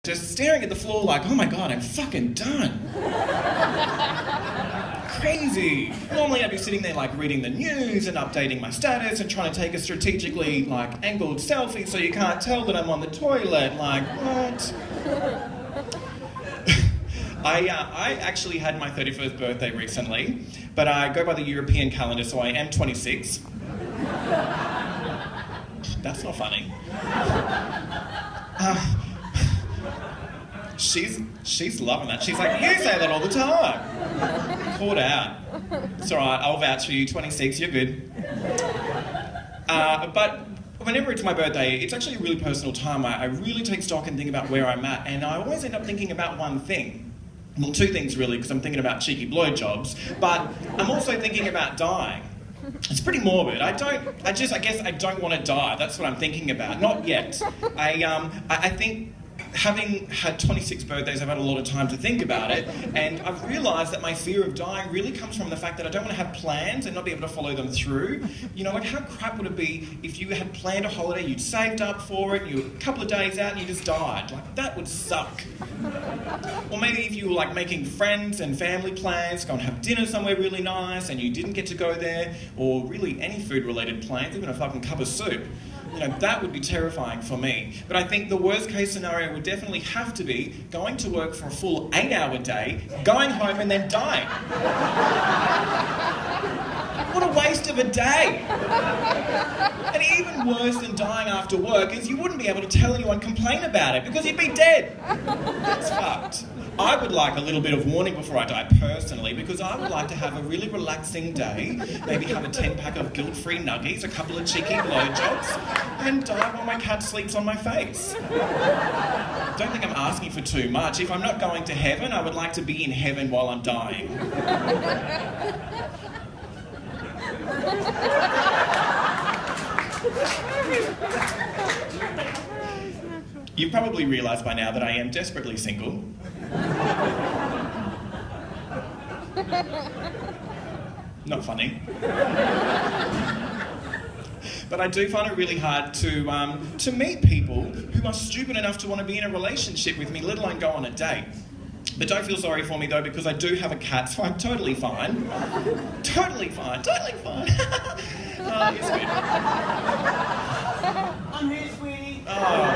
just staring at the floor like, oh my God, I'm fucking done. Crazy. Normally I'd be sitting there like reading the news and updating my status and trying to take a strategically like angled selfie so you can't tell that I'm on the toilet. Like, what? I actually had my 31st birthday recently, but I go by the European calendar, so I am 26. That's not funny. She's loving that. She's like, you say that all the time. Caught out. It's all right, I'll vouch for you. 26, you're good. But whenever it's my birthday, it's actually a really personal time. I really take stock and think about where I'm at, and I always end up thinking about one thing. Well, two things really, because I'm thinking about cheeky blowjobs, but I'm also thinking about dying. It's pretty morbid. I guess I don't want to die. That's what I'm thinking about. Not yet. I think having had 26 birthdays, I've had a lot of time to think about it, and I've realised that my fear of dying really comes from the fact that I don't want to have plans and not be able to follow them through. You know, like how crap would it be if you had planned a holiday, you'd saved up for it, you were a couple of days out and you just died? Like, that would suck. Or maybe if you were like making friends and family plans, go and have dinner somewhere really nice and you didn't get to go there, or really any food related plans, even a fucking cup of soup. You know, that would be terrifying for me. But I think the worst case scenario would definitely have to be going to work for a full 8-hour day, going home and then dying. What a waste of a day. And even worse than dying after work is you wouldn't be able to tell anyone, complain about it, because you'd be dead. That's fucked. I would like a little bit of warning before I die personally, because I would like to have a really relaxing day, maybe have a 10-pack of guilt-free nuggies, a couple of cheeky blowjobs, and die while my cat sleeps on my face. Don't think I'm asking for too much. If I'm not going to heaven, I would like to be in heaven while I'm dying. You've probably realised by now that I am desperately single. Not funny. But I do find it really hard to meet people who are stupid enough to want to be in a relationship with me, let alone go on a date. But don't feel sorry for me though, because I do have a cat, so I'm totally fine. Totally fine. It's good. I'm here, sweetie. Oh.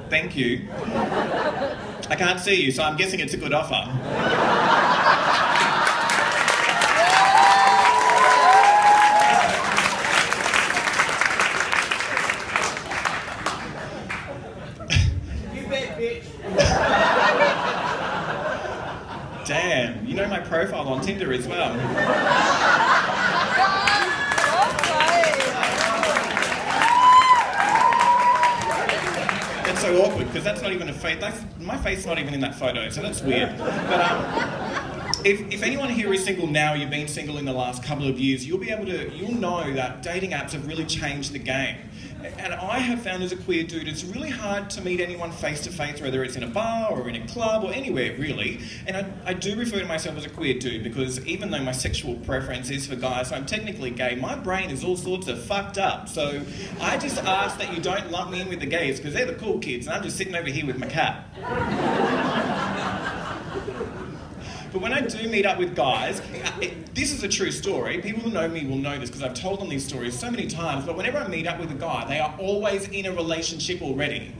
Thank you. I can't see you, so I'm guessing it's a good offer. You bet, bitch. Damn, you know my profile on Tinder as well. It's so awkward because that's not even a face. My face is not even in that photo, so that's weird. But if anyone here is single now, you've been single in the last couple of years, you'll know that dating apps have really changed the game. And I have found as a queer dude, it's really hard to meet anyone face to face, whether it's in a bar or in a club or anywhere really. And I do refer to myself as a queer dude because even though my sexual preference is for guys, so I'm technically gay, my brain is all sorts of fucked up. So I just ask that you don't lump me in with the gays because they're the cool kids and I'm just sitting over here with my cat. But when I do meet up with guys, this is a true story. People who know me will know this because I've told them these stories so many times, but whenever I meet up with a guy, they are always in a relationship already.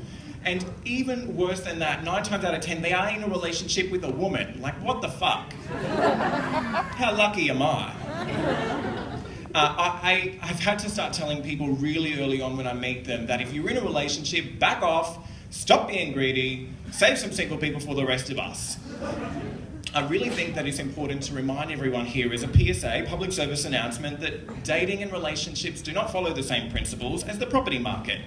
And even worse than that, 9 times out of 10, they are in a relationship with a woman. Like, what the fuck? How lucky am I? I've had to start telling people really early on when I meet them that if you're in a relationship, back off, stop being greedy, save some single people for the rest of us. I really think that it's important to remind everyone here as a PSA, public service announcement, that dating and relationships do not follow the same principles as the property market.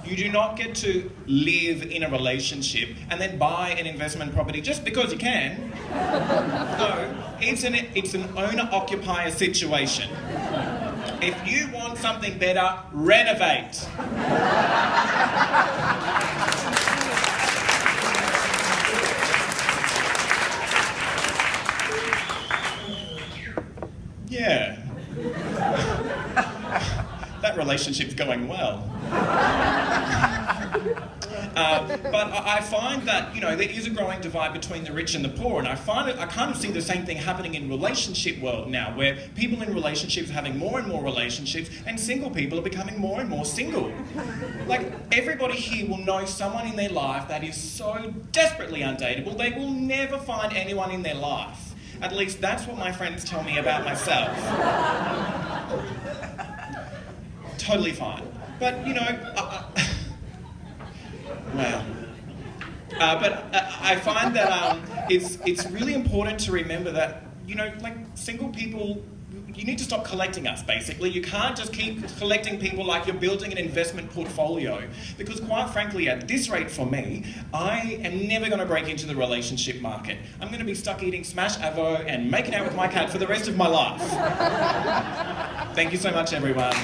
You do not get to live in a relationship and then buy an investment property just because you can. No, it's an owner-occupier situation. If you want something better, renovate. Yeah. that relationship's going well. But I find that, there is a growing divide between the rich and the poor, and I kind of see the same thing happening in relationship world now, where people in relationships are having more and more relationships, and single people are becoming more and more single. Like, everybody here will know someone in their life that is so desperately undateable, they will never find anyone in their life. At least that's what my friends tell me about myself. Totally fine. But, wow. But I find that it's really important to remember that, single people, you need to stop collecting us, basically. You can't just keep collecting people like you're building an investment portfolio. Because quite frankly, at this rate for me, I am never going to break into the relationship market. I'm going to be stuck eating smash avo and making out with my cat for the rest of my life. Thank you so much, everyone.